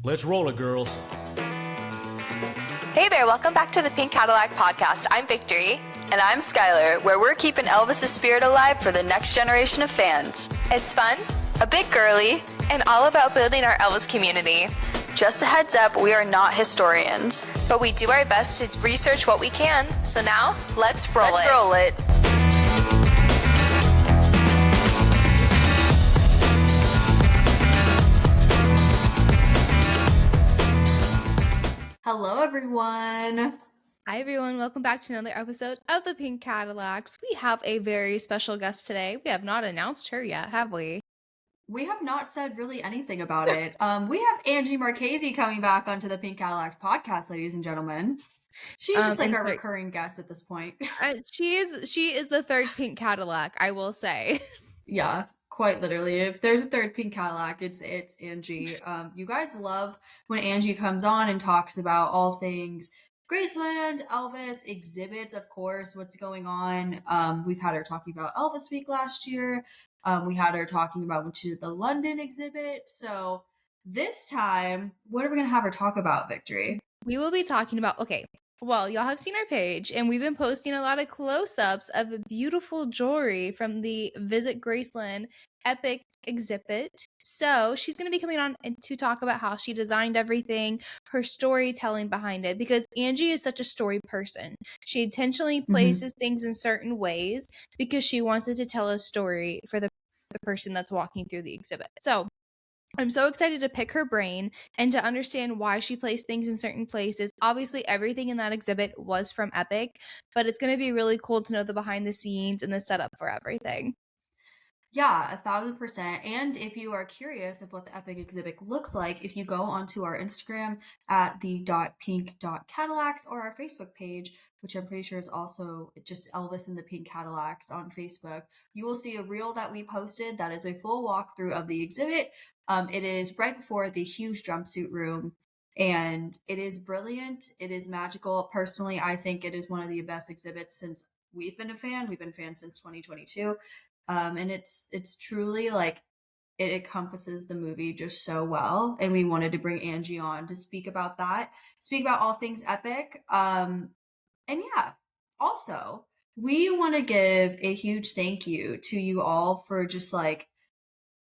Let's roll it, girls. Hey there, welcome back to the Pink Cadillac podcast. I'm Victory. And I'm Skylar, where we're keeping Elvis's spirit alive for the next generation of fans. It's fun, A bit girly, and all about building our Elvis community. just a heads up, we are not historians. But we do our best to research what we can. So now, let's roll it. Let's roll it. Hello, everyone. Hi, everyone. Welcome back to another episode of the Pink Cadillacs. We have a very special guest today. We have not announced her yet, have we? We have not said really anything about it. We have Angie Marchese coming back onto the Pink Cadillacs podcast, ladies and gentlemen. She's just like our recurring guest at this point. She is the third Pink Cadillac, I will say. Yeah, quite literally. If there's a third Pink Cadillac, it's Angie. You guys love when Angie comes on and talks about all things Graceland, Elvis, exhibits, of course, what's going on. We've had her talking about Elvis Week last year. We had her talking about went to the London exhibit. So this time, what are we going to have her talk about, Victory? We will be talking about, well, y'all have seen our page, and we've been posting a lot of close-ups of beautiful jewelry from the Visit Graceland EPiC exhibit. So she's going to be coming on to talk about how she designed everything, her storytelling behind it, because Angie is such a story person. She intentionally places things in certain ways because she wants it to tell a story for the person that's walking through the exhibit. So I'm so excited to pick her brain and to understand why she placed things in certain places. Obviously, everything in that exhibit was from EPiC, but it's going to be really cool to know the behind the scenes and the setup for everything. Yeah, 1,000%. And if you are curious of what the EPiC exhibit looks like, if you go onto our Instagram at the .pink.cadillacs or our Facebook page, which I'm pretty sure is also just Elvis and the Pink Cadillacs on Facebook, you will see a reel that we posted that is a full walkthrough of the exhibit. It is right before the huge jumpsuit room, and it is brilliant. It is magical. Personally, I think it is one of the best exhibits since we've been a fan. We've been fans since 2022. And it's truly like it encompasses the movie just so well. And we wanted to bring Angie on to speak about that, speak about all things EPiC. And yeah, also, we want to give a huge thank you to you all for just like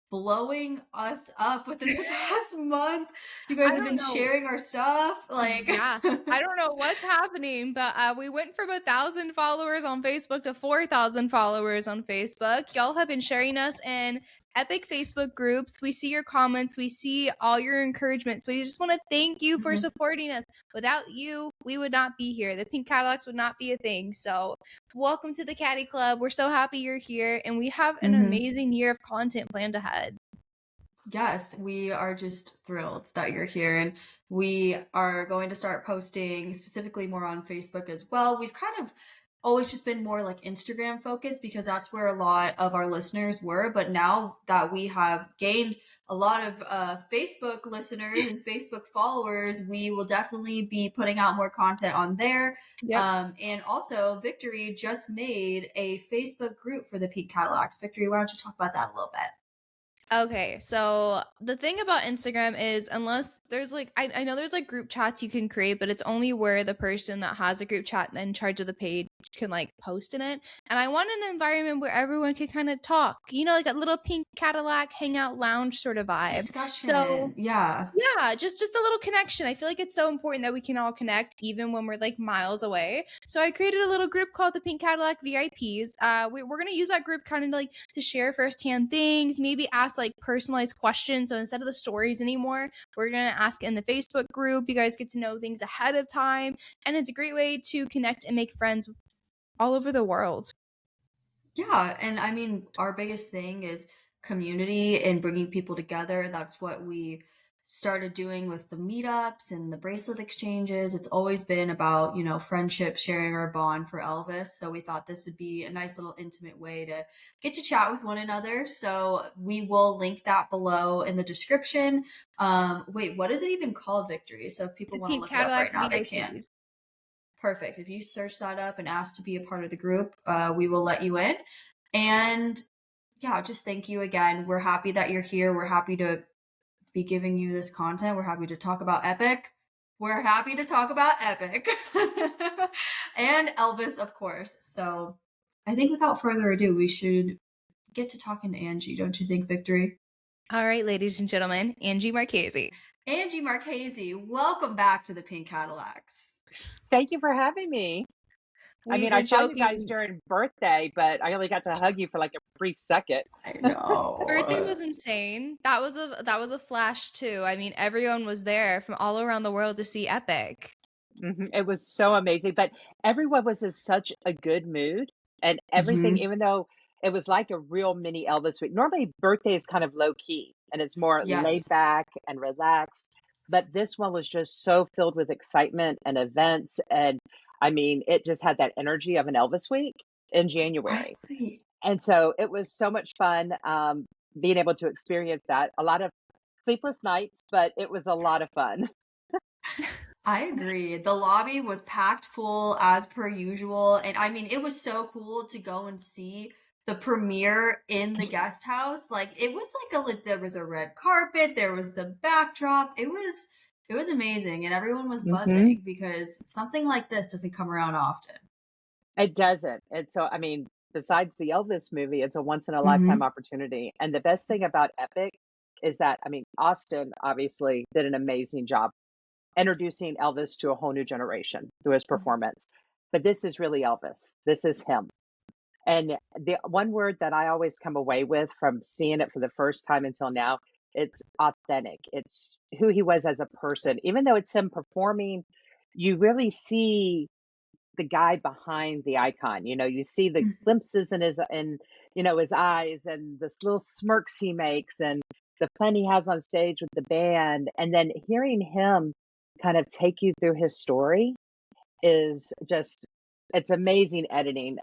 blowing us up within the past month. You guys have been sharing our stuff. Like, yeah, I don't know what's happening, but we went from 1,000 followers on Facebook to 4,000 followers on Facebook. Y'all have been sharing us in EPiC Facebook groups. We see your comments. We see all your encouragement. So we just want to thank you for supporting us. Without you, we would not be here. The Pink Cadillacs would not be a thing. So welcome to the Caddy Club. We're so happy you're here, and we have an amazing year of content planned ahead. Yes, we are just thrilled that you're here, and we are going to start posting specifically more on Facebook as well. We've kind of always just been more like Instagram focused because that's where a lot of our listeners were. But now that we have gained a lot of Facebook listeners and Facebook followers, we will definitely be putting out more content on there. Yep. And also, Victory just made a Facebook group for the Pink Cadillacs. Victory, why don't you talk about that a little bit? Okay, so the thing about Instagram is unless there's like, I know there's like group chats you can create, but it's only where the person that has a group chat in charge of the page can like post in it. And I want an environment where everyone can kind of talk, you know, like a little Pink Cadillac hangout lounge sort of vibe. Discussion. So, yeah, just a little connection. I feel like it's so important that we can all connect even when we're like miles away. So I created a little group called the Pink Cadillac VIPs. We're going to use that group kind of like to share firsthand things, maybe ask like personalized questions. So instead of the stories anymore, we're going to ask in the Facebook group. You guys get to know things ahead of time. And it's a great way to connect and make friends all over the world. Yeah. And I mean, our biggest thing is community and bringing people together. That's what we started doing with the meetups and the bracelet exchanges. It's always been about, you know, friendship, sharing our bond for Elvis. So we thought this would be a nice little intimate way to get to chat with one another. So we will link that below in the description. Wait, what is it even called, Victory? So if people want to look it up right now, they can. Perfect. If you search that up and ask to be a part of the group, we will let you in. And yeah, just thank you again. We're happy that you're here. We're happy to be giving you this content. We're happy to talk about EPiC. We're happy to talk about EPiC and Elvis, of course. So I think without further ado, we should get to talking to Angie. Don't you think, Victory? All right, ladies and gentlemen, Angie Marchese. Angie Marchese, welcome back to the Pink Cadillacs. Thank you for having me. I We mean, were I saw you guys joking. during birthday, but I only got to hug you for like a brief second. I know. Birthday was insane. That was a flash too. I mean, everyone was there from all around the world to see EPiC. It was so amazing, but everyone was in such a good mood and everything, Mhm. even though it was like a real mini Elvis week. Normally, birthday is kind of low key and it's more laid Yes. back and relaxed, but this one was just so filled with excitement and events. And I mean, it just had that energy of an Elvis week in I January. agree. And so it was so much fun being able to experience that. A lot of sleepless nights, but it was a lot of fun. I agree. The lobby was packed full as per usual. And I mean, it was so cool to go and see the premiere in the guest house. Like it was there was a red carpet, there was the backdrop. It was amazing and everyone was hmm buzzing because something like this doesn't come around often. It doesn't. And so, I mean, besides the Elvis movie, it's a once in a lifetime Hmm. opportunity. And the best thing about EPiC is that, I mean, Austin obviously did an amazing job introducing Elvis to a whole new generation through his performance. But this is really Elvis. This is him. And the one word that I always come away with from seeing it for the first time until now, it's authentic. It's who he was as a person. Even though it's him performing, you really see the guy behind the icon. You know, you see the glimpses in his eyes and the little smirks he makes and the fun he has on stage with the band. And then hearing him kind of take you through his story is just it's amazing editing.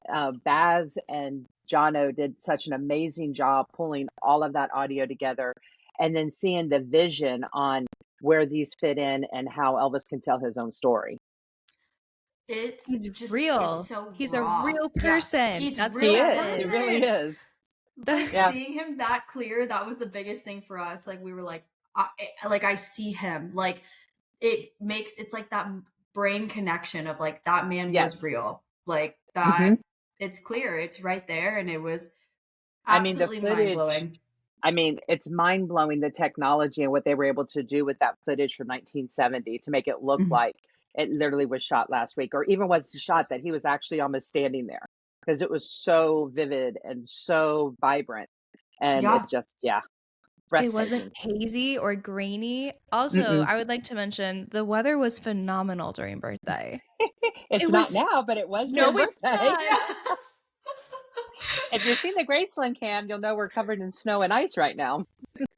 Baz and Jono did such an amazing job pulling all of that audio together and then seeing the vision on where these fit in and how Elvis can tell his own story. It's He's just, it's real. so He's a raw. real Yeah, person. he's That's what He real that is. He is. really person. is. Like Yeah. seeing him that clear, that was the biggest thing for us. Like we were like, I see him. Like it's like that brain connection of like that man was Yes. real. Like that, hmm it's clear, it's right there, and it was I mean, the absolutely mind footage, blowing. I mean, it's mind blowing the technology and what they were able to do with that footage from 1970 to make it look like it literally was shot last week, or even was shot that he was actually almost standing there because it was so vivid and so vibrant. And it Yeah, just, yeah, It wasn't breathtaking. hazy or grainy. Also, Mm-mm. I would like to mention the weather was phenomenal during birthday. It's It not was now, but it was no, during it's birthday. not. yeah. If you've seen the Graceland cam, you'll know we're covered in snow and ice right now.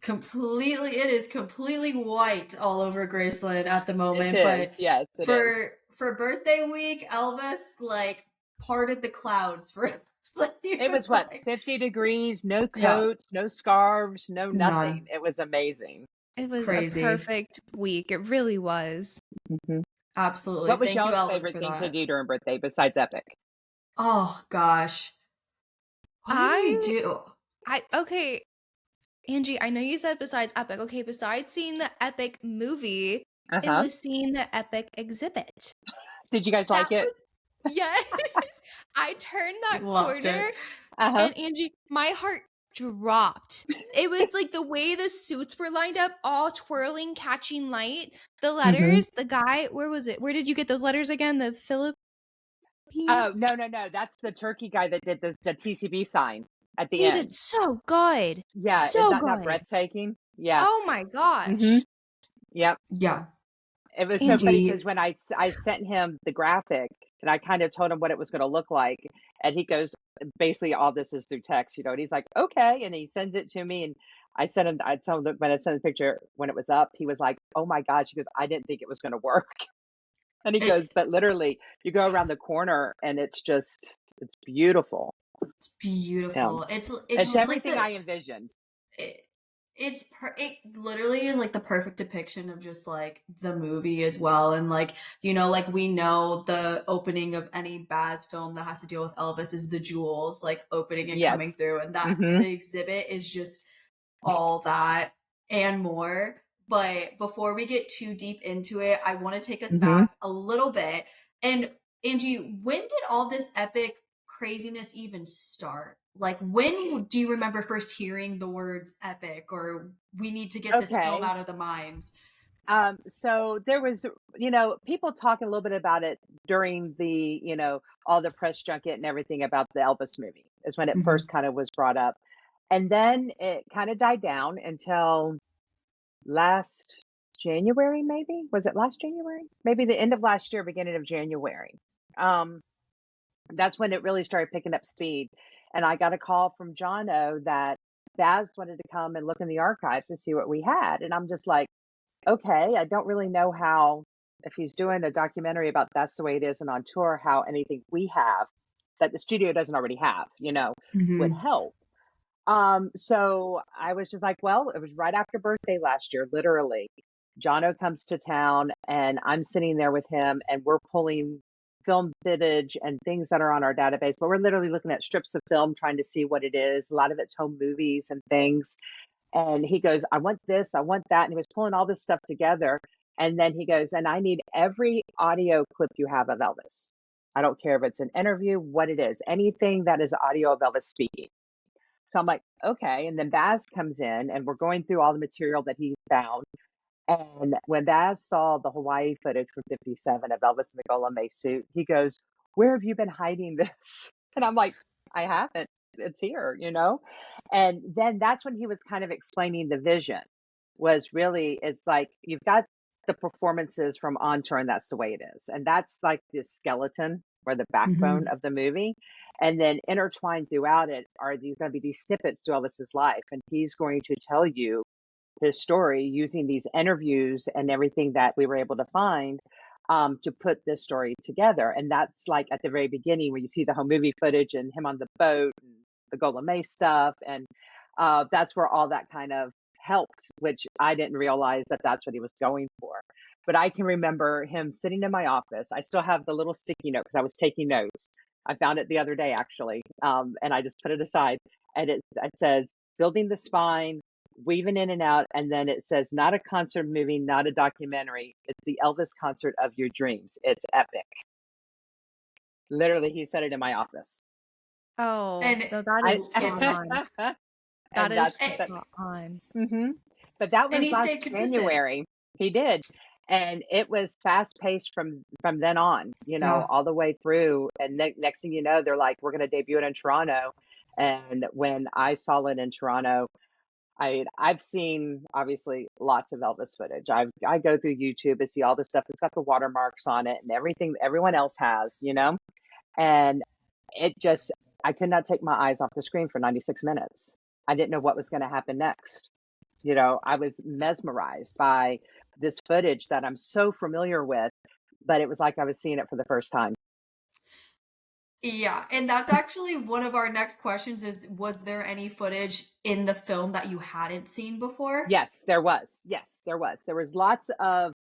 Completely, it is completely white all over Graceland at the It moment. is. But Yes, it is. for birthday week, Elvis like parted the clouds for us. Like he It was was what, like, 50 degrees, no yeah, coats, no scarves, no nothing. none. It was amazing. It was a Crazy. perfect week. It really was. hmm Absolutely. What was Thank you, y'all's Elvis, favorite for thing to that. do during birthday besides Epic? Oh gosh. What did we I do? okay, Angie, I know you said besides EPiC. Okay, besides seeing the EPiC movie, it Uh-huh. was seeing the EPiC exhibit. Did you guys That like it? was yes. I turned that Loved corner it. Uh-huh. and Angie, my heart dropped. It was like the way the suits were lined up, all twirling, catching light. The hmm letters, the guy, where was it? Where did you get those letters again? The Oh, Philippines? no. That's the turkey guy that did the TCB sign at the He did end. so good. Yeah, is So that not good. breathtaking? Yeah. Oh my hmm gosh. Yep. Yeah. It was so funny Angie, because when I sent him the graphic and I kind of told him what it was going to look like, and he goes, basically all this is through text, and he's like, okay, and he sends it to me, and I told him that when I sent the picture when it was up, he was like, oh my gosh, he goes, I didn't think it was going to work, and he goes, It, but literally, you go around the corner and it's beautiful. it's Yeah, beautiful. It's it's just like everything I envisioned. it, it literally is like the perfect depiction of just like the movie as well. And like, like we know the opening of any Baz film that has to deal with Elvis is the jewels like opening and coming Yes. through, and that hmm the exhibit is just all that. and more. But before we get too deep into it, I want to take us Hmm. back a little bit. And Angie, when did all this epic craziness even start? Like, when do you remember first hearing the words epic or we need to get this film Okay. out of the minds? So there was, people talking a little bit about it during the, all the press junket and everything about the Elvis movie is when it Hmm. first kind of was brought up. And then it kind of died down until last January, maybe. Was it last January? Maybe the end of last year, beginning of January. Um, that's when it really started picking up speed. And I got a call from Jono that Baz wanted to come and look in the archives to see what we had. And I'm just like, okay, I don't really know how, if he's doing a documentary about That's the Way It Is and on tour, how anything we have that the studio doesn't already have, would Hmm. help. So I was just like, well, it was right after birthday last year, literally. Jono comes to town and I'm sitting there with him and we're pulling film footage and things that are on our database, but we're literally looking at strips of film trying to see what it is. A lot of it's home movies and things. And he goes, I want this, I want that. And he was pulling all this stuff together. And then he goes, and I need every audio clip you have of Elvis. I don't care if it's an interview, what it is, anything that is audio of Elvis speaking. So I'm like, okay. And then Baz comes in and we're going through all the material that he found. And when Baz saw the Hawaii footage from 57 of Elvis in the Gola May suit, he goes, where have you been hiding this? And I'm like, I haven't. It's here. And then that's when he was kind of explaining the vision was really, it's like you've got the performances from On Tour, and that's the way it is. And that's like the skeleton or the backbone Hmm. of the movie. And then intertwined throughout it are these going to be these snippets to Elvis's life. And he's going to tell you his story using these interviews and everything that we were able to find to put this story together. And that's like at the very beginning where you see the home movie footage and him on the boat and the Gola May stuff. And that's where all that kind of helped, which I didn't realize that that's what he was going for. But I can remember him sitting in my office. I still have the little sticky note because I was taking notes. I found it the other day, actually, and I just put it aside. And it says, building the spine, weaving in and out, and then it says, not a concert movie, not a documentary. It's the Elvis concert of your dreams. It's epic. Literally, he said it in my office. Oh, And so that I is spot it's on. That and is that's and, the spot on. hmm but that and was he last stayed consistent. January. He did. And it was fast paced from then on, Yeah. all the way through. And next thing you know, they're like, we're going to debut it in Toronto. And when I saw it in Toronto, I've seen obviously lots of Elvis footage. I go through YouTube and see all the stuff that's got the watermarks on it and everything everyone else has. And it just I could not take my eyes off the screen for 96 minutes. I didn't know what was going to happen next. I was mesmerized by this footage that I'm so familiar with, but it was like I was seeing it for the first time. Yeah, and that's actually one of our next questions is, was there any footage in the film that you hadn't seen before? Yes, there was. Yes, there was. There was lots of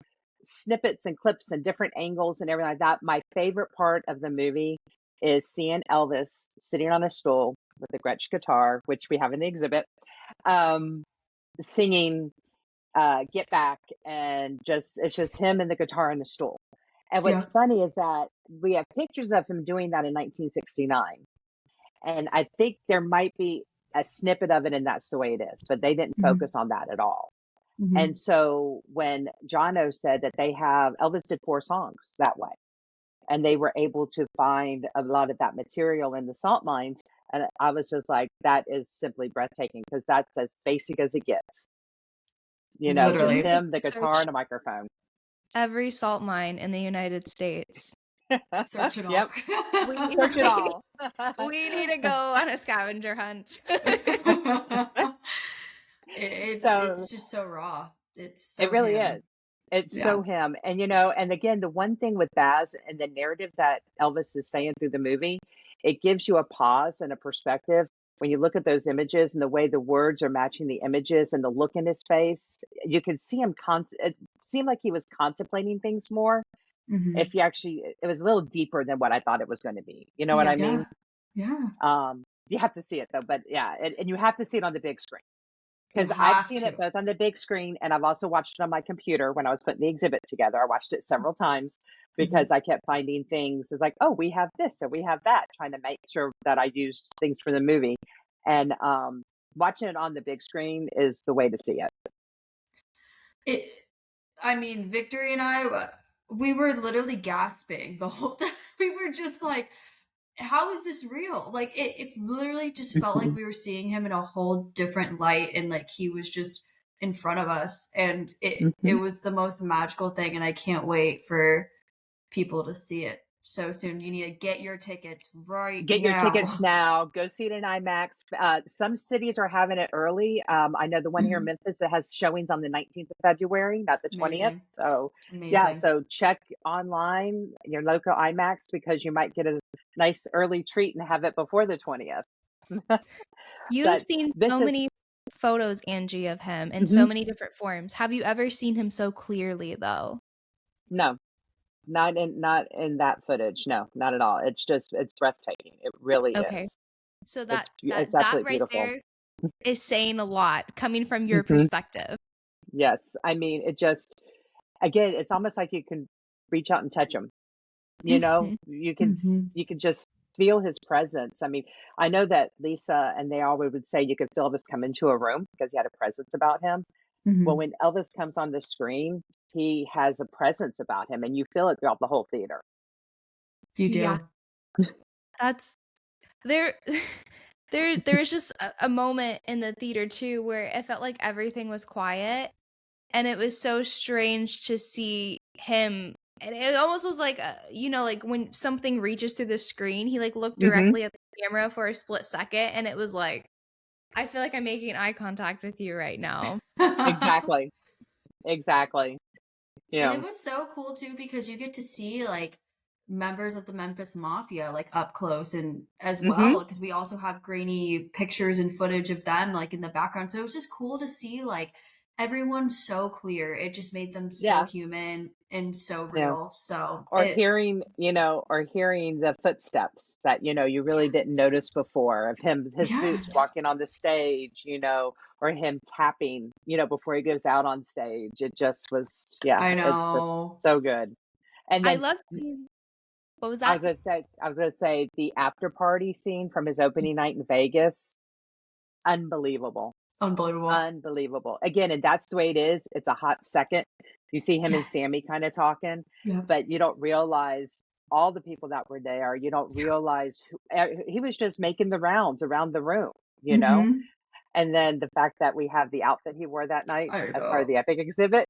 snippets and clips and different angles and everything like that. My favorite part of the movie is seeing Elvis sitting on a stool with a Gretsch guitar, which we have in the exhibit, um, singing Get Back, and it's just him and the guitar and the stool. And what's Yeah. funny is that we have pictures of him doing that in 1969. And I think there might be a snippet of it, and that's the way it is, but they didn't Hmm. focus on that at all. And Hmm. so when Jono said that Elvis did 4 songs that way, and they were able to find a lot of that material in the salt mines. And I was just like, that is simply breathtaking because that's as basic as it gets, We just need Literally. to him, the guitar, search and a microphone. every salt mine in the United States. Search it all. Yep. We Search it we, all. we need to go on a scavenger hunt. So It's just so raw. It's it so really is. him. It's Yeah. so him. And, and again, the one thing with Baz and the narrative that Elvis is saying through the movie, it gives you a pause and a perspective when you look at those images and the way the words are matching the images and the look in his face. You could see him, it seemed like he was contemplating things more. If Hmm. you actually, it was a little deeper than what I thought it was going to be. You know what Yeah. I mean? Yeah. Yeah. You have to see it though, but yeah, and you have to see it on the big screen. You because I've have seen it to. both on the big screen and I've also watched it on my computer when I was putting the exhibit together. I watched it several times Mhm. because I kept finding things. It's like, oh, we have this, so we have that, trying to make sure that I used things for the movie. And watching it on the big screen is the way to see it. It I mean, Victory and I, we were literally gasping the whole time. We were just like, how is this real? Like it literally just felt like Mhm. we were seeing him in a whole different light and like he was just in front of us and it Mhm. was the most magical thing and I can't wait for people to see it so soon. You need to get your tickets right Get your tickets now. now. Go see it in IMAX. Some cities are having it early. I know the one here in Mhm. Memphis that has showings on the 19th of February, not the 20th. Amazing. So, yeah, Amazing. so check online your local IMAX because you might get a nice early treat and have it before the 20th. You've But seen this so is many photos, Angie, of him in so mhm. many different forms. Have you ever seen him so clearly, though? No, not in that footage. No, not at all. It's breathtaking. It really is. Okay. So that It's that absolutely right beautiful. there is saying a lot coming from your Mhm. perspective. Yes, I mean, it just again, it's almost like you can reach out and touch him. Mhm. You can just feel his presence. I mean, I know that Lisa and they all would say you could feel Elvis come into a room because he had a presence about him. Well, Mhm. when Elvis comes on the screen, he has a presence about him, and you feel it throughout the whole theater. You Yeah, do. that's there. There's just a moment in the theater too where it felt like everything was quiet, and it was so strange to see him. And it almost was like, like when something reaches through the screen, he like looked Hmm. directly at the camera for a split second, and it was like, I feel like I'm making eye contact with you right now. Exactly. Exactly. And Yeah. it was so cool too because you get to see like members of the Memphis Mafia like up close and as Hmm. well because we also have grainy pictures and footage of them like in the background. So it was just cool to see like everyone so clear. It just made them so Yeah. human and so Yeah. real. So Or hearing the footsteps that, you yeah, really didn't notice before of his yeah, boots walking on the stage, or him tapping, before he goes out on stage. It just was, yeah, I it's just know. so good. And I then love seeing. What was I that? was gonna say the after party scene from his opening night in Vegas, unbelievable. Unbelievable. Unbelievable. Again, and that's the way it is. It's a hot second. You see him and Yes. Sammy kind of talking, Yep. but you don't realize all the people that were there. You don't realize he was just making the rounds around the room, you know? Mm-hmm. And then the fact that we have the outfit he wore that night I as part of know. the Epic exhibit.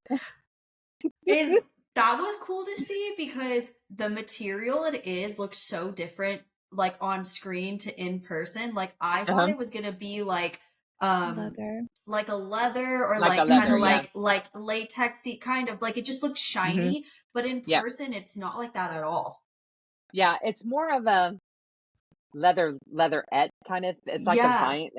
And that was cool to see because the material it is looks so different like on screen to in person. Like I thought Uh-huh. it was gonna be um Leather. like a leather or Like a like kind leather, of yeah. like latexy kind of like it just looks Hmm. shiny, but in Yeah. person it's not like that at all. Yeah. It's more of a leatherette kind of. It's like a Yeah. vine.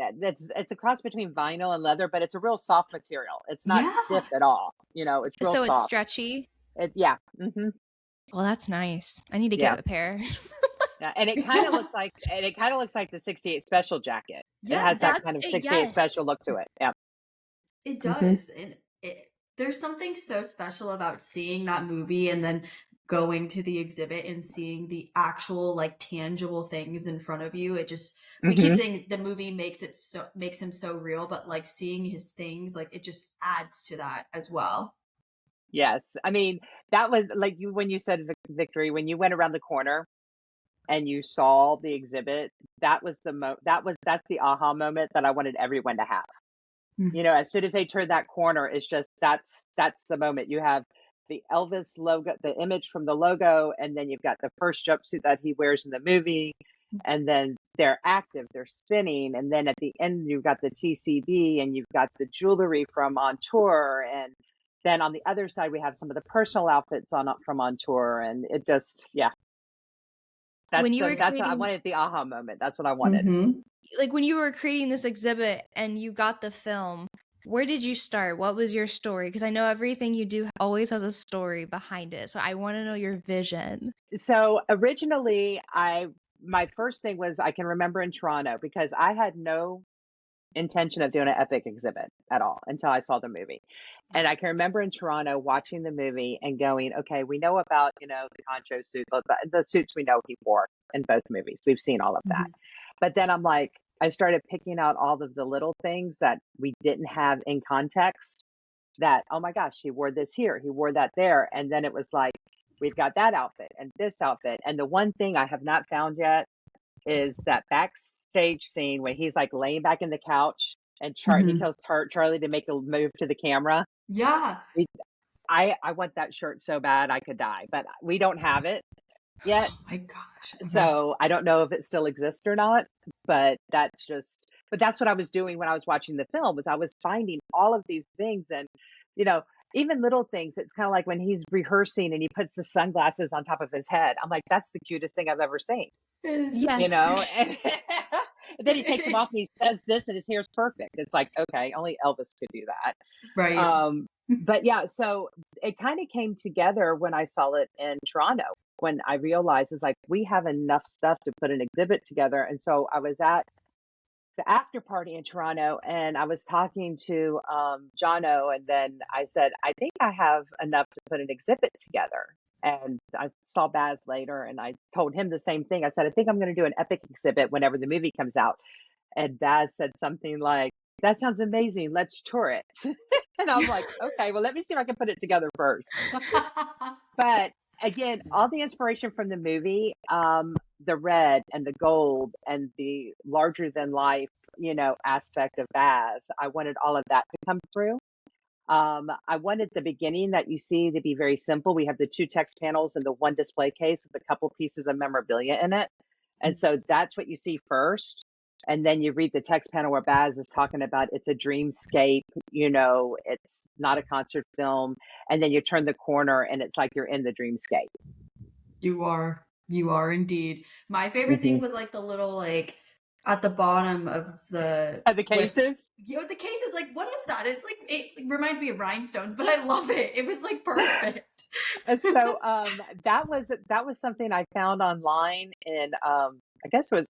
It's a cross between vinyl and leather, but it's a real soft material. It's not Yeah. stiff at all. It's real So it's soft. stretchy. Yeah. Hmm. Well, that's nice. I need to Yeah. get a pair. Yeah. And it kind of looks like the 68 special jacket. It has that Yes. That's kind of 68 yes. special look to it. Yeah. It Hmm. does. And there's something so special about seeing that movie and then going to the exhibit and seeing the actual like tangible things in front of you. It just we keep Hmm. saying the movie makes him so real, but like seeing his things like it just adds to that as well. Yes. I mean, that was like when you said victory, when you went around the corner and you saw the exhibit, that's the aha moment that I wanted everyone to have. Mhm. As soon as they turn that corner, it's just that's the moment. You have the Elvis logo, the image from the logo, and then you've got the first jumpsuit that he wears in the movie, and then they're active, they're spinning, and then at the end you've got the TCB and you've got the jewelry from on tour, and then on the other side we have some of the personal outfits on tour, and it just yeah, When you were that's what I creating wanted, the aha moment. That's what I wanted. Mhm. like when you were creating this exhibit and you got the film, where did you start? What was your story? Because I know everything you do always has a story behind it. So I want to know your vision. So originally, my first thing was I can remember in Toronto because I had no intention of doing an epic exhibit at all until I saw the movie. And I can remember in Toronto watching the movie and going, okay, we know about, the Concho suit, the suits we know he wore in both movies. We've seen all of that. Mhm. But then I'm like, I started picking out all of the little things that we didn't have in context that, oh my gosh, he wore this here, he wore that there. And then it was like, we've got that outfit and this outfit. And the one thing I have not found yet is that backstage scene when he's like laying back in the couch and he Mhm. tells Charlie to make a move to the camera. Yeah. We- I want that shirt so bad I could die, but we don't have it yet. Oh my gosh. Okay. So I don't know if it still exists or not, but that's what I was doing when I was watching the film was I was finding all of these things and, you know, even little things. It's kind of like when he's rehearsing and he puts the sunglasses on top of his head. I'm like, that's the cutest thing I've ever seen, Yes. and then he takes them off It's- and he says this and his hair's perfect. It's like, okay, only Elvis could do that. right. But yeah, so it kind of came together when I saw it in Toronto, when I realized it's like we have enough stuff to put an exhibit together. And so I was at the after party in Toronto and I was talking to Jono, and then I said, I think I have enough to put an exhibit together. And I saw Baz later and I told him the same thing. I said, I think I'm going to do an epic exhibit whenever the movie comes out. And Baz said something like, that sounds amazing. Let's tour it. And I'm like, okay, well, let me see if I can put it together first. But again, all the inspiration from the movie, the red and the gold and the larger than life, aspect of Baz, I wanted all of that to come through. I wanted the beginning that you see to be very simple. We have the two text panels and the one display case with a couple pieces of memorabilia in it. And so that's what you see first. And then you read the text panel where Baz is talking about it's a dreamscape, it's not a concert film. And then you turn the corner and it's like you're in the dreamscape. You are. You are indeed. My favorite thing Hmm. was like the little like at the bottom of the The cases. the case is like, what is that? It's like it reminds me of rhinestones, but I love it. It was like perfect. And so that was something I found online in I guess it was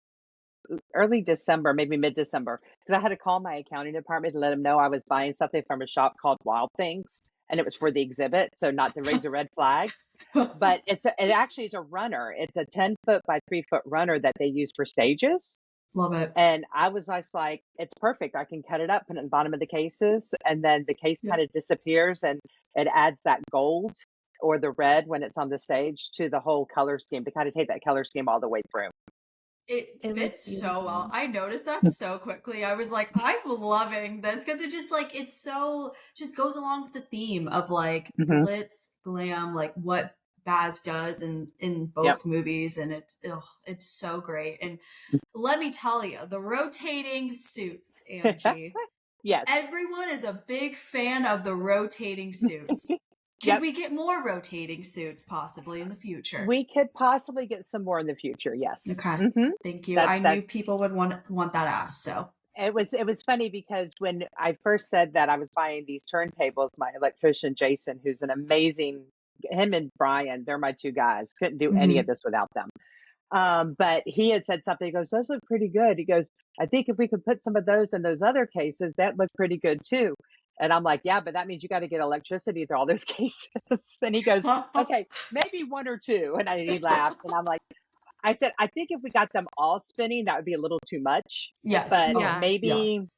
early December, maybe mid-December, because I had to call my accounting department to let them know I was buying something from a shop called Wild Things, and it was for the exhibit, so not to raise a red flag. But it actually is a runner. It's a 10-foot by 3-foot runner that they use for stages. Love it. And I was just like, it's perfect. I can cut it up, put it in the bottom of the cases, and then the case Yeah. kind of disappears and it adds that gold or the red when it's on the stage to the whole color scheme to kind of take that color scheme all the way through. It It was fits so well. beautiful. I noticed that so quickly. I was like, I'm loving this because it just like it's so just goes along with the theme of like Hmm. glitz, glam, like what Baz does in Yep. both movies, and it's so great. And let me tell you, the rotating suits, Angie. Yes. Everyone is a big fan of the rotating suits. Can Yep. we get more rotating suits possibly in the future? We could possibly get some more in the future. Yes. Okay. Hmm. Thank you. That's I that. knew people would want that asked, so. It was funny because when I first said that I was buying these turntables, my electrician Jason, who's an amazing, him and Brian, they're my two guys. Couldn't do any of Mhm. this without them. But he had said something. He goes, "Those look pretty good." He goes, "I think if we could put some of those in those other cases, that look pretty good too." And I'm like, "Yeah, but that means you got to get electricity through all those cases." And he goes, "Okay, maybe one or two." And he laughed, and I'm like, I said, "I think if we got them all spinning, that would be a little too much, Yes. but Oh, Yeah. yeah. maybe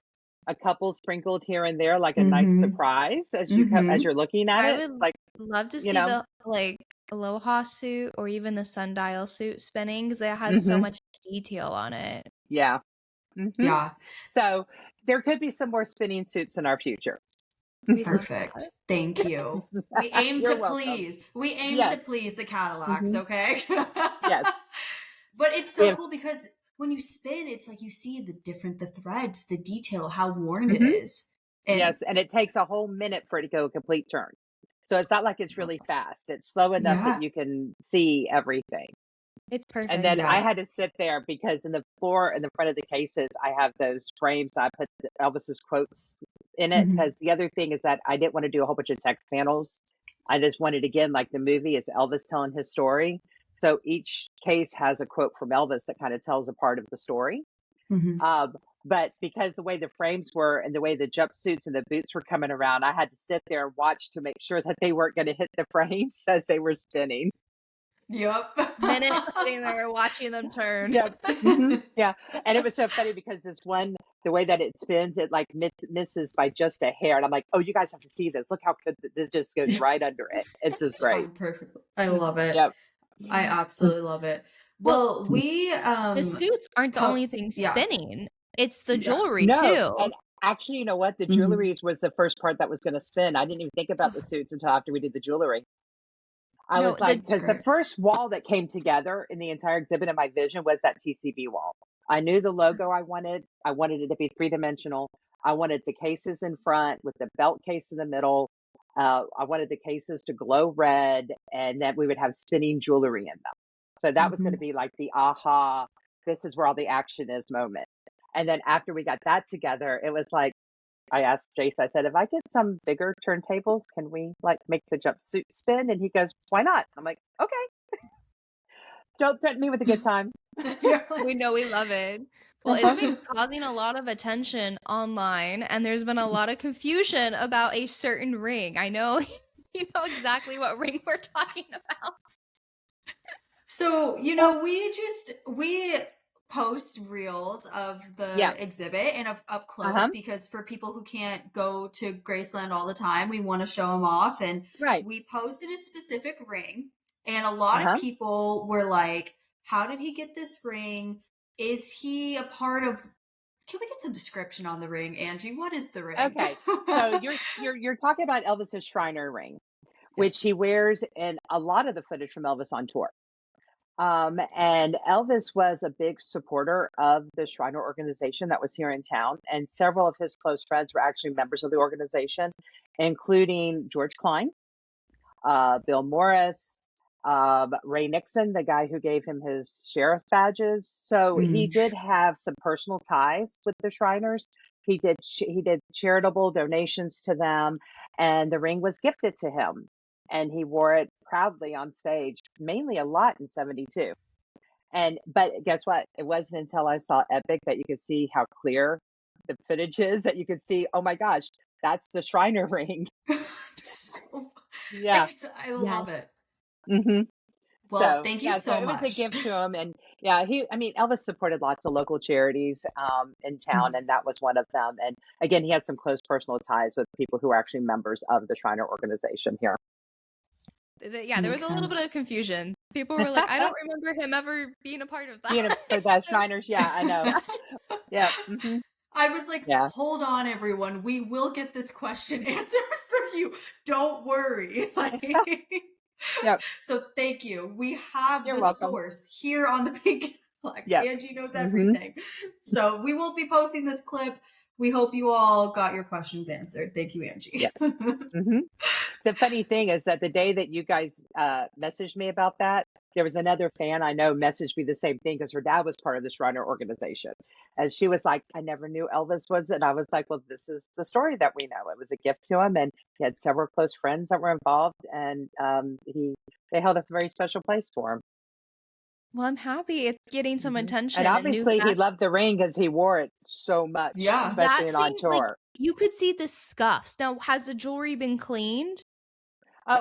a couple sprinkled here and there, like a nice Mhm. surprise as Mhm. you're looking at I it, would like love to you see know." the like Aloha suit or even the sundial suit spinning because it has so Hmm. much detail on it. Yeah. Hmm. Yeah. So there could be some more spinning suits in our future. We love Perfect. that. Thank you. We aim You're to welcome. please. We aim to Yes. please the Cadillacs, Hmm. okay? Yes. But it's We so have. cool because when you spin, it's like you see the threads, the detail, how worn it Hmm. is. And Yes, and it takes a whole minute for it to go a complete turn. So it's not like it's really fast. It's slow enough that yeah. you can see everything. It's And perfect. then I Yes. had to sit there because in the floor in the front of the cases, I have those frames. I put Elvis's quotes in it Mhm. because the other thing is that I didn't want to do a whole bunch of text panels. I just wanted, again, like the movie, it's Elvis telling his story. So each case has a quote from Elvis that kind of tells a part of the story. Mhm. Um, But because the way the frames were and the way the jumpsuits and the boots were coming around, I had to sit there and watch to make sure that they weren't going to hit the frames as they were spinning. Yep. Minute sitting there watching them turn. Yeah. Yeah. And it was so funny because this one, the way that it spins, it like misses by just a hair. And I'm like, oh, you guys have to see this. Look how good this just goes right under it. It's just It's great. timed perfectly. I love it. Yep. I absolutely love it. Well, Well, we the suits aren't the only thing yeah. spinning. It's the Yeah. jewelry No. too. And actually, you know what? The Mhm. jewelries was the first part that was going to spin. I didn't even think about the suits until after we did the jewelry. I No, was like, That's because the great. first wall that came together in the entire exhibit in my vision was that TCB wall. I knew the logo I wanted. I wanted it to be three-dimensional. I wanted the cases in front with the belt case in the middle. I wanted the cases to glow red and that we would have spinning jewelry in them. So that was going to Mhm. be like the aha, this is where all the action is moment. And then after we got that together, it was like, I asked Jace, I said, if I get some bigger turntables, can we like make the jumpsuit spin? And he goes, why not? I'm like, okay, don't threaten me with a good time. You're like, We know we love it. Well, it's been causing a lot of attention online, and there's been a lot of confusion about a certain ring. I know you know exactly what ring we're talking about. so, we post reels of Yeah. the exhibit and up close Uh-huh. because for people who can't go to Graceland all the time, we want to show them off. And Right. we posted a specific ring, and a lot Uh-huh. of people were like, how did he get this ring? Is he a part of? Can we get some description on the ring, Angie? What is the ring? Okay. So you're talking about Elvis's Shriner ring, which Yes. he wears in a lot of the footage from Elvis on tour. And Elvis was a big supporter of the Shriner organization that was here in town, and several of his close friends were actually members of the organization, including George Klein, Bill Morris, Ray Nixon, the guy who gave him his sheriff badges. So he Mm. did have some personal ties with the Shriners. He did charitable donations to them, and the ring was gifted to him, and he wore it proudly on stage, mainly a lot in '72. But guess what? It wasn't until I saw EPiC that you could see how clear the footage is that you could see, oh my gosh, that's the Shriner ring. So, Yeah. I Yes. love it. hmm Well, So thank you yeah, so so it was a much. gift to him, and yeah, I mean, Elvis supported lots of local charities in town, and that was one of them. And again, he had some close personal ties with people who are actually members of the Shriner organization here. Yeah, there was Makes a little bit sense. of confusion. People were like, I don't remember him ever being a part of You know, that. for the Shriners, yeah, I know. Yeah, I was like, yeah, hold on, everyone. We will get this question answered for you. Don't worry. yep. So thank you. We have You're the welcome. source here on the Pink Cadillacs. Yep. Angie knows hmm everything. So we will be posting this clip. We hope you all got your questions answered. Thank you, Angie. Yes. hmm The funny thing is that the day that you guys messaged me about that, there was another fan I know messaged me the same thing because her dad was part of this Runner organization. And she was like, I never knew Elvis was. And I was like, well, this is the story that we know. It was a gift to him. And he had several close friends that were involved. And they held a very special place for him. Well, I'm happy it's getting some And attention and new obviously, he fashion. loved the ring because he wore it so much, Yeah. especially That in on thing, like, tour. you could see the scuffs. Now, has the jewelry been cleaned?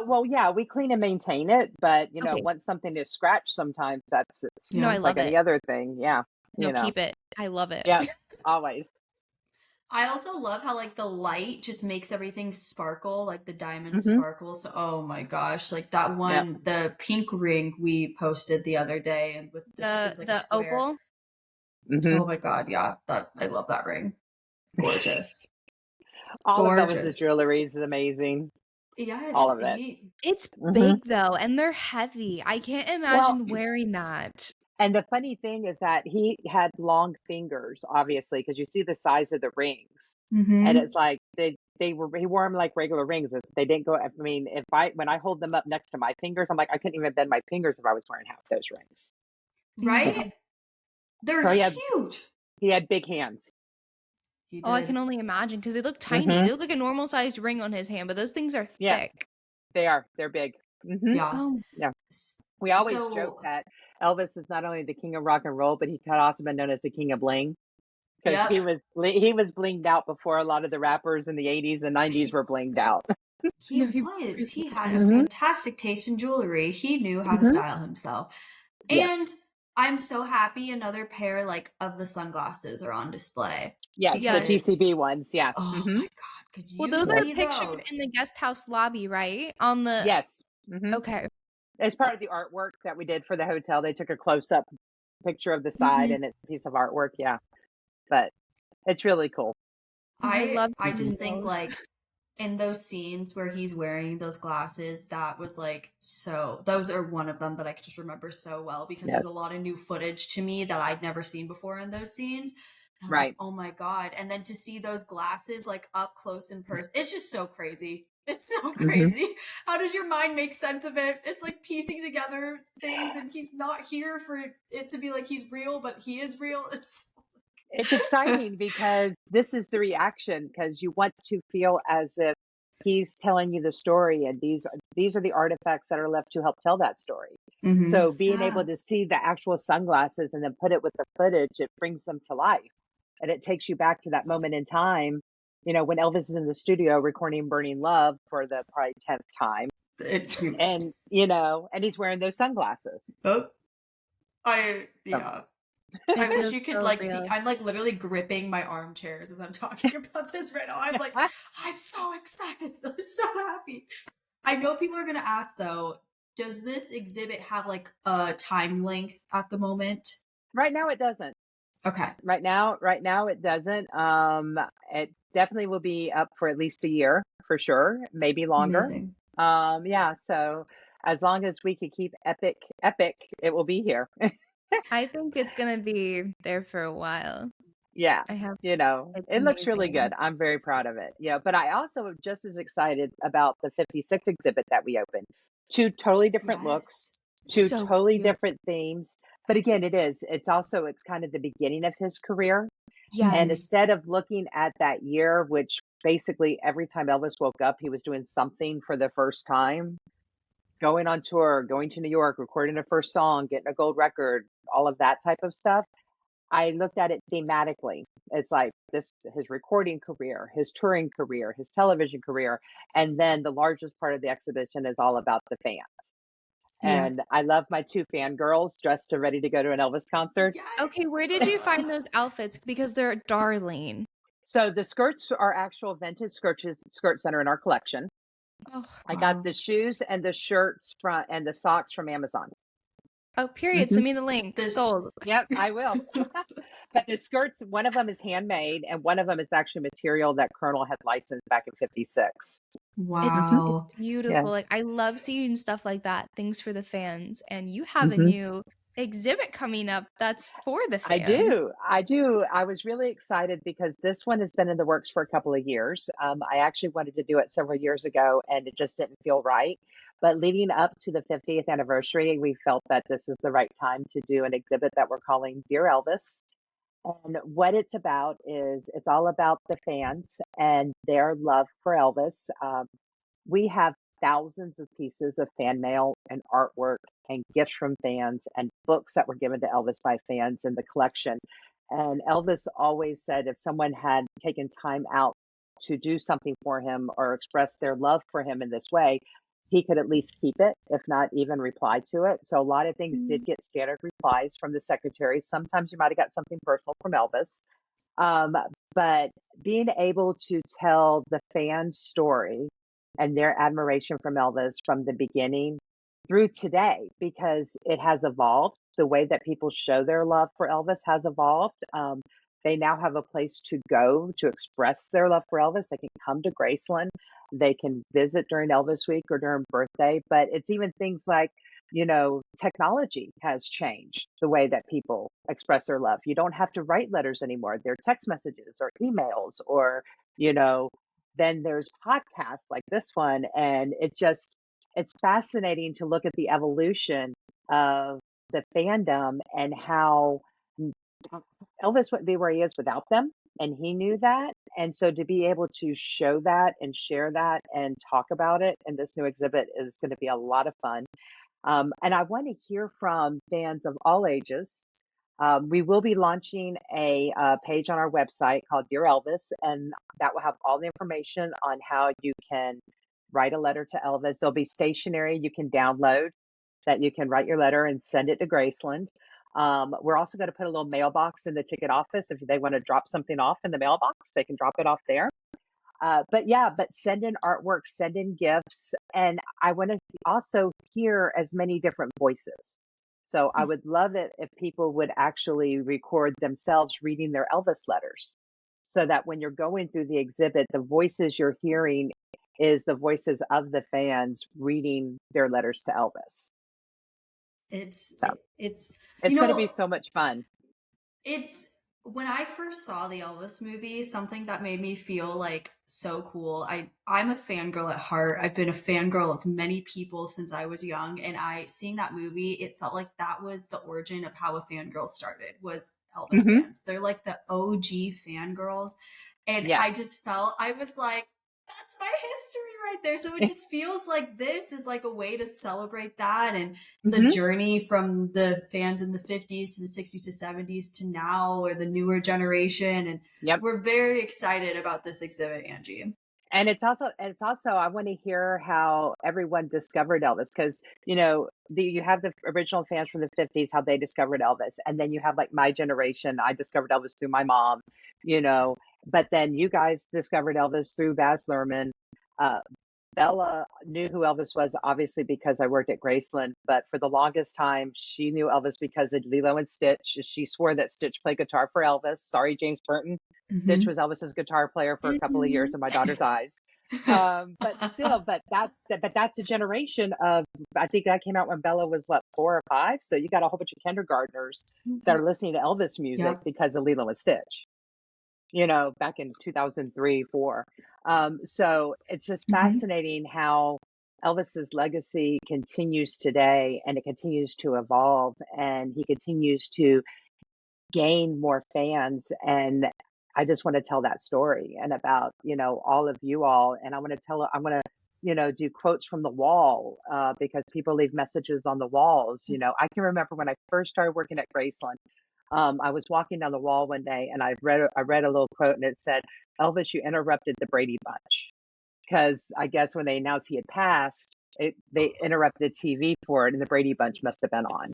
Well, yeah, we clean and maintain it, but Okay. once something is scratched, sometimes it's No, I like love any it. other thing. Yeah, No, keep it. I love it. yeah, always. I also love how the light just makes everything sparkle, like the diamond hmm sparkles. Oh my gosh, like that one, the pink ring we posted the other day, and with it's like a The square. opal. hmm Oh my god, yeah, I love that ring. Gorgeous, All of Elvis's gorgeous. jewelry is amazing. Yes, All of it. It's hmm big though, and they're heavy. I can't Well, imagine wearing that. and the funny thing is that he had long fingers, obviously, because you see the size of the rings, and Mm-hmm. it's like he wore them like regular rings. They didn't go. I mean, when I hold them up next to my fingers, I'm like I couldn't even bend my fingers if I was wearing half those rings. Right? They're So huge. he had big hands. He Oh, I did. can only imagine because they look tiny. hmm They look like a normal sized ring on his hand, but those things are Yeah, thick. they are. They're big. Yeah. Oh, Yeah. S- We always So joke that Elvis is not only the king of rock and roll, but he could also been known as the king of bling. because Yep. he was blinged out before a lot of the rappers in the 80s and 90s were blinged out. He was. He had a hmm fantastic taste in jewelry. He knew how to hmm style himself. And Yes. I'm so happy another pair like of the sunglasses are on display Yes, the Yes. because GCB ones. Yeah. oh hmm my god, could Well, you those are Yes. see pictured in those? the guest house lobby, right? On the Yes. hmm okay. As part of the artwork that we did for the hotel, they took a close up picture of the side Mhm. and it's a piece of artwork. Yeah. But it's really cool. I love I hmm just seeing think those. like in those scenes where he's wearing those glasses, that was like so those are one of them that I can just remember so well because there's a Yes. lot of new footage to me that I'd never seen before in those scenes. And I was like, Right. oh my God. And then to see those glasses like up close in person, it's just so crazy. It's so hmm crazy. How does your mind make sense of it? It's like piecing together things and he's not here for it to be like he's real, but he is real. It's It's exciting because this is the reaction because you want to feel as if he's telling you the story and these are the artifacts that are left to help tell that story. So being yeah. able to see the actual sunglasses and then put it with the footage, it brings them to life. And it takes you back to that moment in time, when Elvis is in the studio recording Burning Love for the probably 10th time. It, And, and he's wearing those sunglasses. oh, So, yeah. It I wish feels you could so like see. real. I'm like literally gripping my armchairs as I'm talking about this right now. I'm like, I'm so excited. I'm so happy. I know people are gonna ask though, does this exhibit have like a time length at the moment? right now it doesn't. Okay, Right now it doesn't. It definitely will be up for at least a year for sure, maybe longer. amazing. Yeah, so as long as we could keep epic, it will be here. I think it's gonna be there for a while. Yeah, I have it's it looks really good. amazing. I'm very proud of it. Yeah, but I also am just as excited about the 56 exhibit that we opened. Two totally different looks, Yes. two So totally cute. different themes. But again, it's kind of the beginning of his career. And Mm-hmm. Yes. instead of looking at that year, which basically every time Elvis woke up, he was doing something for the first time, going on tour, going to New York, recording a first song, getting a gold record, all of that type of stuff. I looked at it thematically. It's like his recording career, his touring career, his television career, and then the largest part of the exhibition is all about the fans. Yeah. And I love my two fangirls dressed and ready to go to an Elvis concert. Okay, where Yes. did you find those outfits? Because they're darling. So the skirts are actual vintage skirt center in our collection. Oh, I got Wow. the shoes and the shirts from and the socks from Amazon. oh, period. hmm Send me the link. This. Sold. Yep, I will. But the skirts, one of them is handmade, and one of them is actually material that Colonel had licensed back in '56. hmm It's Wow. Yeah. beautiful. Like I love seeing stuff like that. Things for the fans. And you have a hmm new exhibit coming up that's for the I fans. do. I do. I was really excited because this one has been in the works for a couple of years. I actually wanted to do it several years ago, and it just didn't feel right. But leading up to the 50th anniversary, we felt that this is the right time to do an exhibit that we're calling Dear Elvis. And what it's about is it's all about the fans and their love for Elvis. We have thousands of pieces of fan mail and artwork and gifts from fans and books that were given to Elvis by fans in the collection. And Elvis always said if someone had taken time out to do something for him or express their love for him in this way, he could at least keep it, if not even reply to it. So a lot of things did Mm. get standard replies from the secretary. Sometimes you might have got something personal from Elvis. Um, but being able to tell the fans' story and their admiration from Elvis from the beginning through today, because it has evolved. The way that people show their love for Elvis has evolved. They now have a place to go to express their love for Elvis. They can come to Graceland. They can visit during Elvis week or during birthday. But it's even things like, technology has changed the way that people express their love. You don't have to write letters anymore. They're text messages or emails or, you know, then there's podcasts like this one. And it's fascinating to look at the evolution of the fandom and how Elvis wouldn't be where he is without them. And he knew that. And so to be able to show that and share that and talk about it in this new exhibit is going to be a lot of fun. And I want to hear from fans of all ages. We will be launching a page on our website called Dear Elvis, and that will have all the information on how you can write a letter to Elvis. There'll be stationery you can download that you can write your letter and send it to Graceland. We're also going to put a little mailbox in the ticket office. If they want to drop something off in the mailbox, they can drop it off there. But send in artwork, send in gifts. And I want to also hear as many different voices. So I would love it if people would actually record themselves reading their Elvis letters so that when you're going through the exhibit, the voices you're hearing is the voices of the fans reading their letters to Elvis. It's So it's it's going to be so much fun. It's when I first saw the Elvis movie, something that made me feel like so cool. I'm a fangirl at heart. I've been a fangirl of many people since I was young, and seeing that movie, it felt like that was the origin of how a fangirl started, was Elvis Hmm. fans. They're like the OG fangirls. And I Yes. just felt I was like, that's my history right there. So it just feels like this is like a way to celebrate that and the Hmm. journey from the fans in the 50s to the 60s to 70s to now, or the newer generation. And Yep. we're very excited about this exhibit, Angie. And it's also I want to hear how everyone discovered Elvis because you have the original fans from the 50s how they discovered Elvis, and then you have like my generation. I discovered Elvis through my mom, you know, but then you guys discovered Elvis through Baz Luhrmann. Uh, Bella knew who Elvis was obviously because I worked at Graceland, but for the longest time she knew Elvis because of Lilo and Stitch. She swore that Stitch played guitar for Elvis. Sorry, James Burton. Stitch Hmm. was Elvis's guitar player for a couple of years Mhm. in my daughter's eyes. But still, but that's a generation of, I think that came out when Bella was what, 4 or 5. So you got a whole bunch of kindergartners that Mhm. are listening to Elvis music Yep. because of Lilo and Stitch, back in 2003, 4. So it's just Hmm. fascinating how Elvis's legacy continues today and it continues to evolve and he continues to gain more fans. And I just want to tell that story and about, all of you all. And I want to, do quotes from the wall because people leave messages on the walls. I can remember when I first started working at Graceland, I was walking down the wall one day and I read a little quote and it said, Elvis, you interrupted the Brady Bunch. Because I guess when they announced he had passed, they interrupted TV for it and the Brady Bunch must have been on.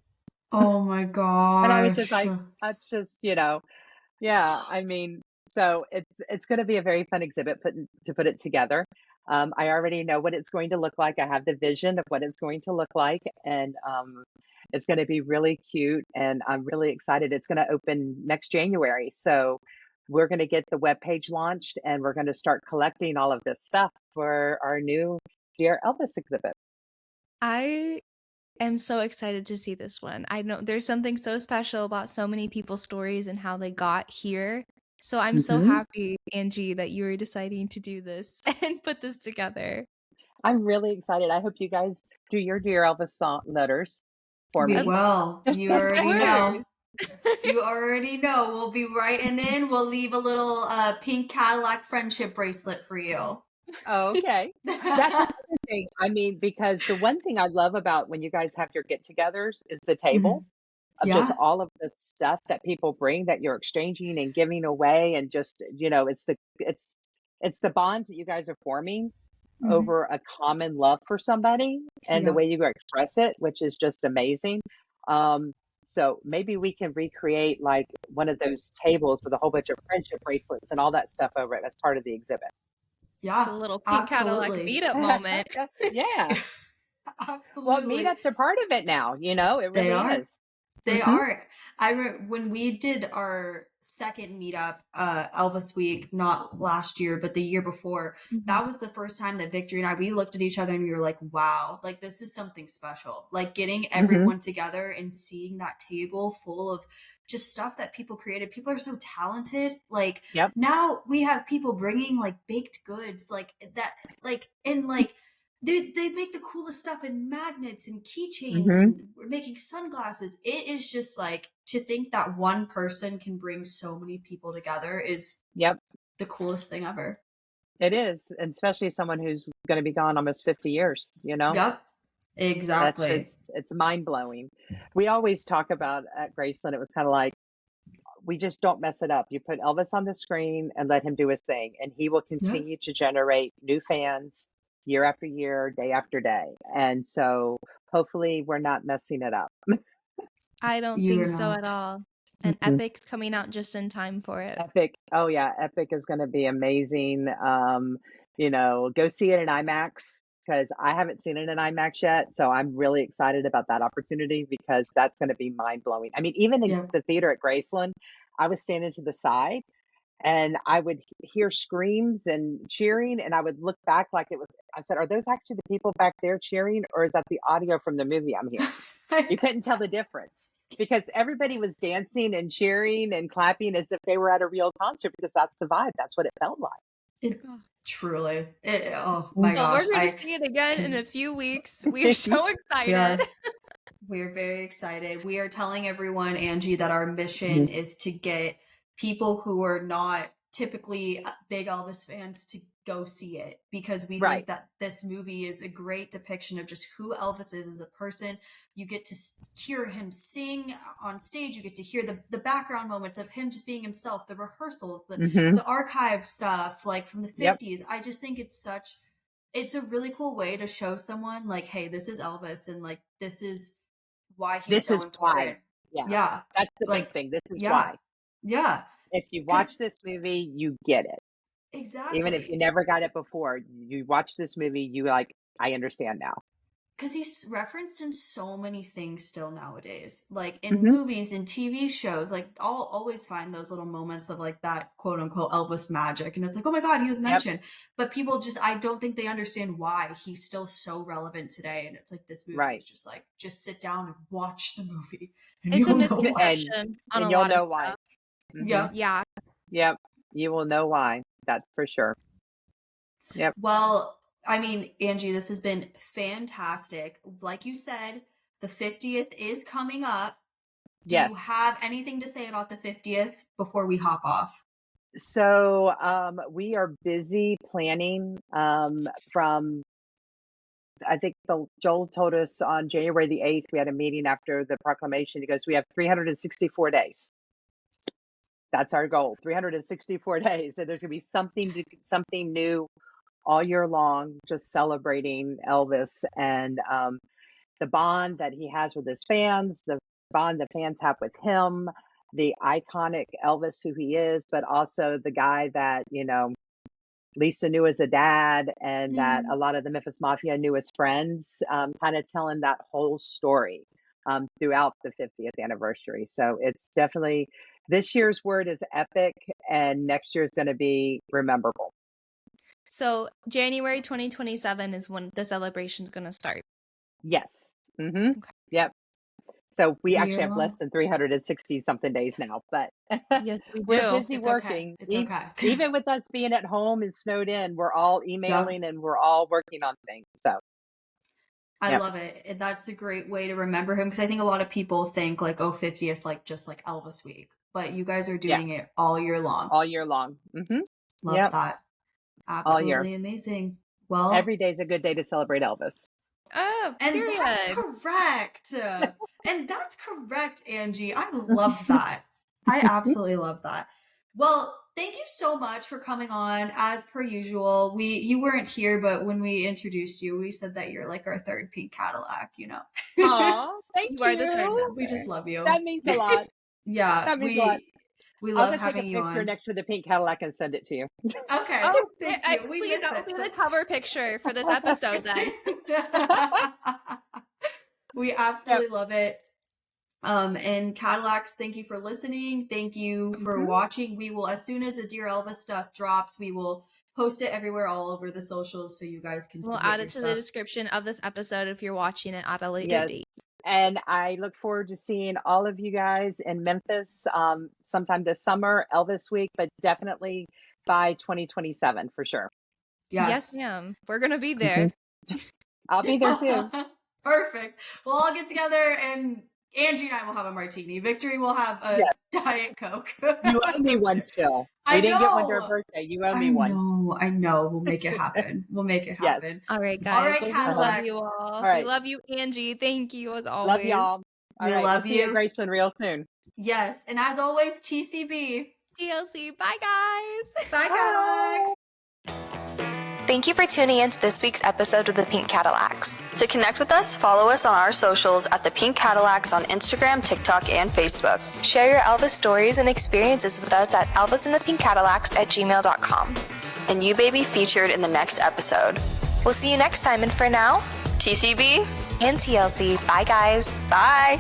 Oh my And I was just gosh. like, that's just, yeah, I mean, so it's going to be a very fun exhibit to put it together. I already know what it's going to look like. I have the vision of what it's going to look like, and it's going to be really cute. And I'm really excited. It's going to open next January, so we're going to get the webpage launched, and we're going to start collecting all of this stuff for our new Dear Elvis exhibit. I am so excited to see this one. I know there's something so special about so many people's stories and how they got here. So I'm so Hmm. happy, Angie, that you were deciding to do this and put this together. I'm really excited. I hope you guys do your Dear Elvis song letters for We Of, me. will. You of already course. know. You already know. We'll be writing in. We'll leave a little pink Cadillac friendship bracelet for you. Oh, okay. That's another thing. I mean, because the one thing I love about when you guys have your get-togethers is the table Mhm. of just Yeah. all of the stuff that people bring that you're exchanging and giving away, and just, it's the bonds that you guys are forming Hmm. over a common love for somebody and the way Yep. you express it, which is just amazing. Um, so maybe we can recreate like one of those tables with a whole bunch of friendship bracelets and all that stuff over it as part of the exhibit. The Yeah. little Pink Cadillac Absolutely. meetup moment. Yeah. Well, Absolutely. meetups are part of it now, it They really are. is. They Mhm. are. When we did our second meetup, Elvis Week, not last year, but the year before, Mhm. that was the first time that Victory and we looked at each other and we were like, wow, like this is something special. Like getting Mhm. everyone together and seeing that table full of just stuff that people created. People are so talented. Like Yep. now we have people bringing like baked goods, like that, like, and like, they make the coolest stuff in magnets and keychains, Mhm. and we're making sunglasses. It is just like to think that one person can bring so many people together is Yep. the coolest thing ever. It is, and especially someone who's going to be gone almost 50 years. Yep. Exactly. It's mind blowing. We always talk about at Graceland, it was kind of like, we just don't mess it up. You put Elvis on the screen and let him do his thing, and he will Yeah. continue to generate new fans year after year, day after day. And so hopefully we're not messing it up. I don't You think are so at not. all. And EPiC's coming out just in time for it. EPiC. Oh yeah, EPiC is going to be amazing. Go see it in IMAX because I haven't seen it in IMAX yet. So I'm really excited about that opportunity because that's going to be mind blowing. I mean, even in Yeah. the theater at Graceland, I was standing to the side and I would hear screams and cheering, and I would look back like it was. I said, "Are those actually the people back there cheering, or is that the audio from the movie I'm hearing?" You couldn't tell the difference because everybody was dancing and cheering and clapping as if they were at a real concert because that's the vibe. That's what it felt like. It truly. Oh Mm. my Well, gosh. we're going I to see it again in can. a few weeks. We are so We are. excited. We're very excited. We are telling everyone, Angie, that our mission Mhm. is to get people who are not typically big Elvis fans to go see it because we Right. think that this movie is a great depiction of just who Elvis is as a person. You get to hear him sing on stage. You get to hear the background moments of him just being himself, the rehearsals, Hmm. the archive stuff like from the Yep. 50s. I just think it's a really cool way to show someone like, hey, this is Elvis and like this is why he's This so is why. important. Yeah. Yeah. That's the big Like, thing. This is yeah. why. Yeah. If you Because watch this movie, you get it. Even if you exactly. never got it before, you watch this movie, you like, I understand now. Because he's referenced in so many things still nowadays. Like in Hmm. movies and TV shows, like I'll always find those little moments of like that quote unquote Elvis magic. And it's like, oh my God, he was Yep. mentioned. But people just, I don't think they understand why he's still so relevant today. And it's like this movie Right. is just like, just sit down and watch the movie and It's a you'll know why. misconception on a And you'll lot of know why. stuff. Hmm. Yeah. Yeah. Yep. You will know why. That's for sure. Yep. Well, I mean, Angie, this has been fantastic. Like you said, the 50th is coming up. Do Yes. you have anything to say about the 50th before we hop off? So we are busy planning from, I think Joel told us on January the 8th, we had a meeting after the proclamation. He goes, we have 364 days. That's our goal, 364 days. So there's going to be something new all year long, just celebrating Elvis and the bond that he has with his fans, the bond the fans have with him, the iconic Elvis who he is, but also the guy that, Lisa knew as a dad and that a lot of the Memphis Mafia knew as friends, kind of telling that whole story throughout the 50th anniversary. So it's definitely, this year's word is epic and next year is going to be rememberable. So January 2027 is when the celebration's going to start. Yes. Mm-hmm. Okay. Yep. So we It's a actually year have long. less than 360 something days now, but Yes, we we're do. busy It's okay. working. It's okay. Even with us being at home and snowed in, we're all emailing and we're all working on things. So I yep. love it. That's a great way to remember him because I think a lot of people think like, oh, 50th, like just like Elvis week, but you guys are Yeah. doing it all year long. All year long. Mm-hmm. Love Yep. that. All year. Absolutely amazing. Well, Every day is a good day to celebrate Elvis. Oh, and period. that's correct. And that's correct, Angie. I love that. I absolutely love that. Well, thank you so much for coming on. As per usual, you weren't here, but when we introduced you, we said that you're like our third Pink Cadillac, Aw, thank You are the third you. We just member. love you. That means a lot. Yeah, That means a lot. we I'll love go take a having you picture on. next to the pink Cadillac and send it to you. Okay, Oh, thank you. We please, miss that it. will be the cover picture for this episode then. We absolutely love it. And Cadillacs, thank you for listening. Thank you for watching. We will, as soon as the Dear Elvis stuff drops, we will post it everywhere, all over the socials, so you guys can We'll submit add your it to stuff. the description of this episode if you're watching it at a later Yes. date. And I look forward to seeing all of you guys in Memphis sometime this summer, Elvis week, but definitely by 2027 for sure. Yes, Yes. ma'am. We're going to be there. I'll be there too. Perfect. We'll all get together and Angie and I will have a martini. Victory will have a Diet Coke. You owe me one still. We didn't get one to her birthday. You owe me one. I know. We'll make it happen. We'll make it happen. All right, guys. All right, We Cadillacs. love you all. All right. We love you, Angie. Thank you as always. Love y'all. All We right. love We'll see you you. at Graceland real soon. Yes. And as always, TCB. TLC. Bye, guys. Bye, Cadillacs. Thank you for tuning in to this week's episode of the Pink Cadillacs. To connect with us, follow us on our socials at the Pink Cadillacs on Instagram, TikTok, and Facebook. Share your Elvis stories and experiences with us at elvisandthepinkcadillacs@gmail.com. And you may be featured in the next episode. We'll see you next time, and for now, TCB and TLC. Bye, guys. Bye.